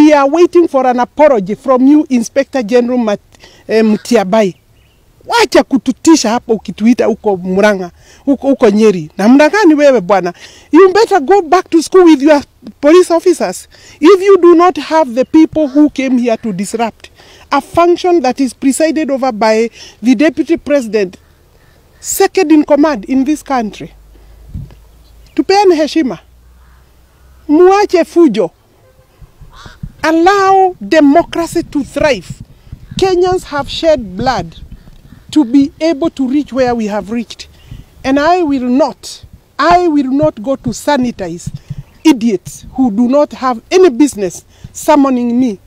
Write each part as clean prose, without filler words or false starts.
We are waiting for an apology from you, Inspector General Mutiabai. Wacha kututisha hapa ukituita uko Murang'a, uko Nyeri. Na mnagani wewe bwana? You better go back to school with your police officers. If you do not have the people who came here to disrupt a function that is presided over by the Deputy President, second in command in this country. Tupeane heshima. Muache fujo. Allow democracy to thrive. Kenyans have shed blood to be able to reach where we have reached. And I will not go to sanitize idiots who do not have any business summoning me.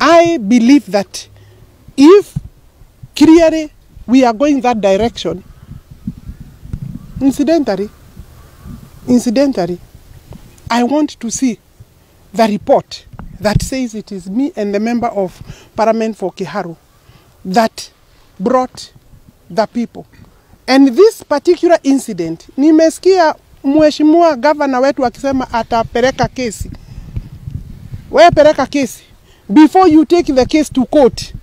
I believe that if clearly we are going that direction, incidentally, I want to see the report that says it is me and the member of Parliament for Kiharu that brought the people. And this particular incident, nimesikia mheshimiwa governor wetu akisema atapeleka kesi. Wewe peleka kesi before you take the case to court.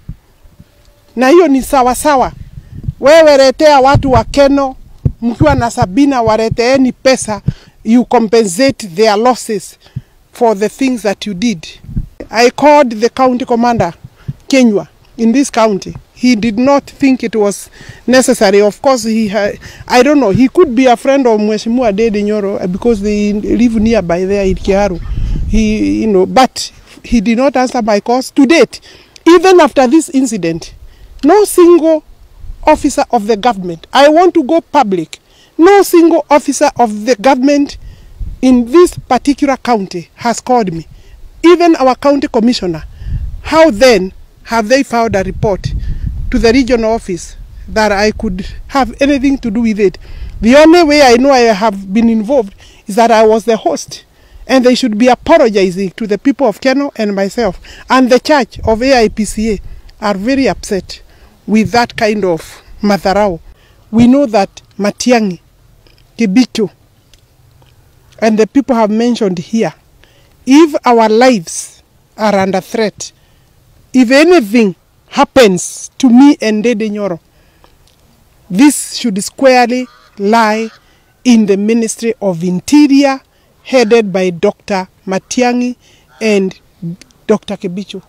Na hiyo ni sawa sawa. Wewe letea watu wa Keno, mkiwa na Sabina wareteeni pesa, you compensate their losses for the things that you did. I called the county commander, Kenywa, in this county. He did not think it was necessary. Of course, I don't know, he could be a friend of Mheshimiwa Dede Nyoro because they live nearby there in Kiharu. But he did not answer my calls to date. Even after this incident, no single officer of the government, I want to go public, no single officer of the government in this particular county has called me. Even our county commissioner. How then have they filed a report to the regional office that I could have anything to do with it? The only way I know I have been involved is that I was the host, and they should be apologizing to the people of Keno and myself. And the church of AIPCA are very upset with that kind of matharao. We know that Matiang'i, Kibicho, and the people have mentioned here, if our lives are under threat, if anything happens to me and Dede Nyoro, this should squarely lie in the Ministry of Interior, headed by Dr. Matiang'i and Dr. Kibicho.